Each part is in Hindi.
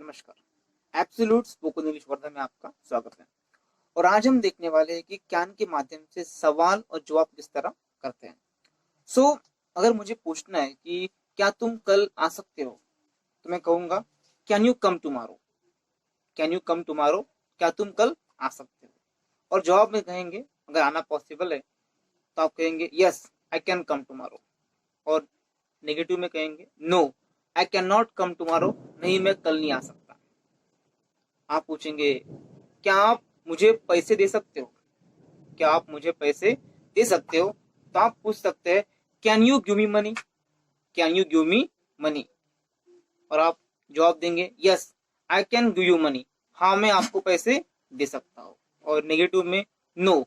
नमस्कार। एब्सोल्यूट स्पोकन इंग्लिश वर्धा में आपका स्वागत है। और आज हम देखने वाले हैं कि ज्ञान के माध्यम से सवाल और जवाब किस तरह करते हैं। अगर मुझे पूछना है कि क्या तुम कल आ सकते हो, तो मैं कहूंगा can you come tomorrow. Can you come tomorrow, क्या तुम कल आ सकते हो। और जवाब में कहेंगे, अगर आना पॉसिबल है तो आप कहेंगे yes I can come tomorrow. और नेगेटिव में कहेंगे no I can not come tomorrow, नहीं मैं कल नहीं आ सकता। आप पूछेंगे क्या आप मुझे पैसे दे सकते हो, क्या आप मुझे पैसे दे सकते हो, तो आप पूछ सकते हैं can you give me money, can you give me money. और आप जवाब देंगे yes I can give you money, हाँ मैं आपको पैसे दे सकता हूँ। और नेगेटिव में no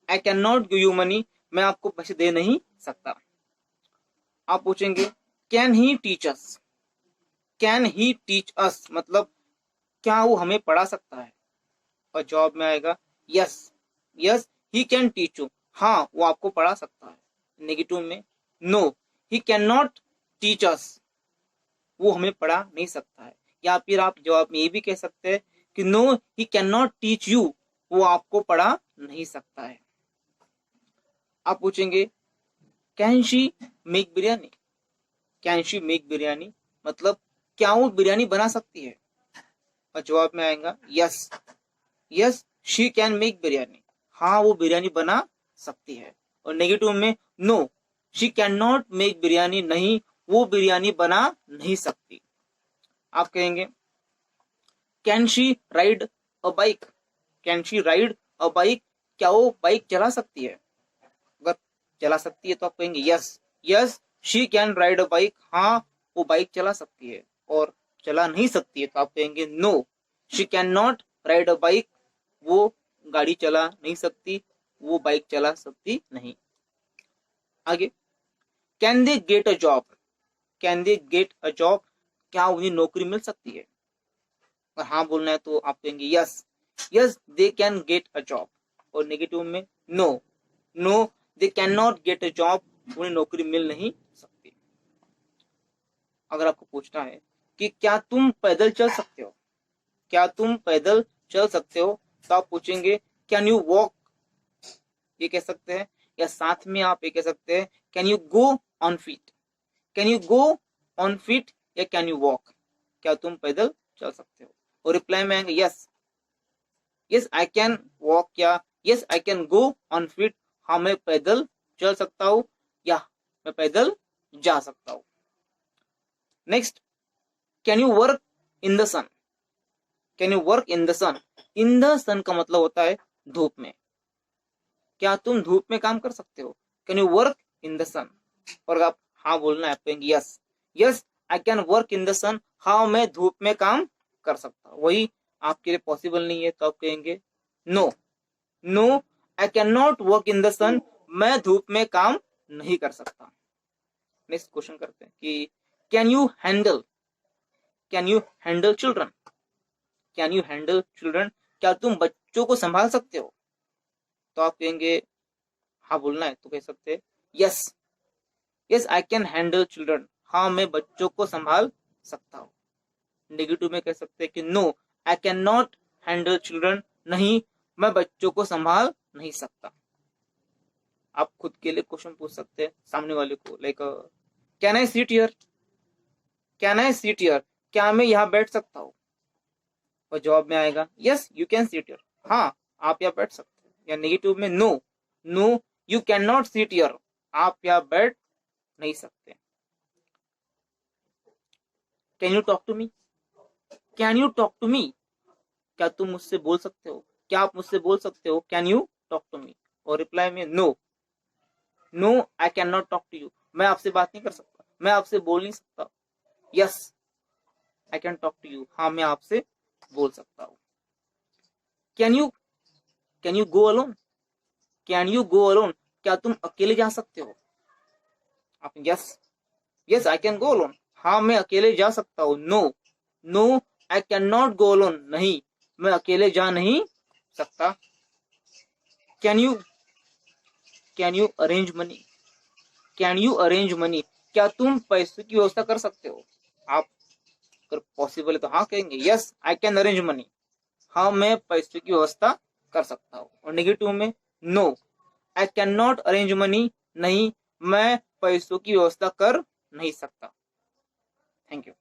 I can not give you money, मैं आपको पैसे दे नहीं सकता। आप पूछेंगे can he teach us, can he teach us मतलब क्या वो हमें पढ़ा सकता है। और जवाब में आएगा yes yes he can teach you, हाँ वो आपको पढ़ा सकता है। नेगेटिव में no he can not teach us, वो हमें पढ़ा नहीं सकता है। या फिर आप जवाब में ये भी कह सकते हैं कि no he can not teach you, वो आपको पढ़ा नहीं सकता है। आप पूछेंगे can she make biryani, can she make biryani मतलब क्या वो बिरयानी बना सकती है। और जवाब में आएगा yes yes she can make biryani, हाँ वो बिरयानी बना सकती है। और नेगेटिव में no she can not make biryani, नहीं वो बिरयानी बना नहीं सकती। आप कहेंगे can she ride a bike, can she ride a bike, क्या वो बाइक चला सकती है। अगर चला सकती है तो आप कहेंगे yes yes she can ride a bike, हाँ वो बाइक चला सकती है। और चला नहीं सकती है तो आप कहेंगे no she can not ride a bike, वो गाड़ी चला नहीं सकती, वो बाइक चला सकती नहीं। आगे can they get a job, can they get a job, क्या उन्हें नौकरी मिल सकती है। अगर हाँ बोलना है तो आप कहेंगे yes yes they can get a job. और नेगेटिव में no no they can not get a job, उन्हें नौकरी मिल नहीं सकती। अगर आपको पूछना है कि क्या तुम पैदल चल सकते हो, क्या तुम पैदल चल सकते हो, तो आप पूछेंगे कैन यू वॉक, ये कह सकते हैं। या साथ में आप ये कह सकते हैं can you go on feet, can you go on feet या कैन यू वॉक, क्या तुम पैदल चल सकते हो। और रिप्लाई में आएंगे yes yes I can walk या yes I can go on feet, हाँ मैं पैदल चल सकता हूँ या मैं पैदल जा सकता हूँ। Next can you work in the sun, can you work in the sun, in the sun का मतलब होता है धूप में, क्या तुम धूप में काम कर सकते हो, can you work in the sun. और आप हाँ बोलना है आप कहेंगे yes yes I can work in the sun, हाँ मैं धूप में काम कर सकता हूँ। वही आपके लिए पॉसिबल नहीं है तो आप कहेंगे no no I can not work in the sun, मैं धूप में काम नहीं कर सकता। नेक्स्ट क्वेश्चन करते हैं कि can you handle, can you handle children, can you handle children, क्या तुम बच्चों को संभाल सकते हो। तो आप कहेंगे हाँ बोलना है तो कह सकते हैं yes yes I can handle children, हाँ मैं बच्चों को संभाल सकता हूँ। नेगेटिव में कह सकते हैं कि no I can not handle children, नहीं मैं बच्चों को संभाल नहीं सकता। आप खुद के लिए क्वेश्चन पूछ सकते हैं सामने वाले को, like can I seat here, can I seat here, क्या मैं यहाँ बैठ सकता हूँ। और जवाब में आएगा yes you can sit here, हाँ आप यहाँ बैठ सकते हैं। या नेगेटिव में no no you can not sit here, आप यहाँ बैठ नहीं सकते। Can you talk to me, can you talk to me, क्या तुम मुझसे बोल सकते हो, क्या आप मुझसे बोल सकते हो, can you talk to me. और रिप्लाई में no no I can not talk to you, मैं आपसे बात नहीं कर सकता, मैं आपसे बोल नहीं सकता। Yes I can talk to you, हाँ मैं आपसे बोल सकता हूँ। Can you go alone, can you go alone, क्या तुम अकेले जा सकते हो। आप yes yes I can go alone, हाँ मैं अकेले जा सकता हूँ। No no I can not go alone, नहीं मैं अकेले जा नहीं सकता। Can you arrange money, can you arrange money, क्या तुम पैसे की व्यवस्था कर सकते हो। आप अगर पॉसिबल है तो हाँ कहेंगे, yes I can arrange money, हाँ मैं पैसे की व्यवस्था कर सकता हूँ। और नेगेटिव में no I can not arrange money, नहीं मैं पैसों की व्यवस्था कर नहीं सकता। Thank you.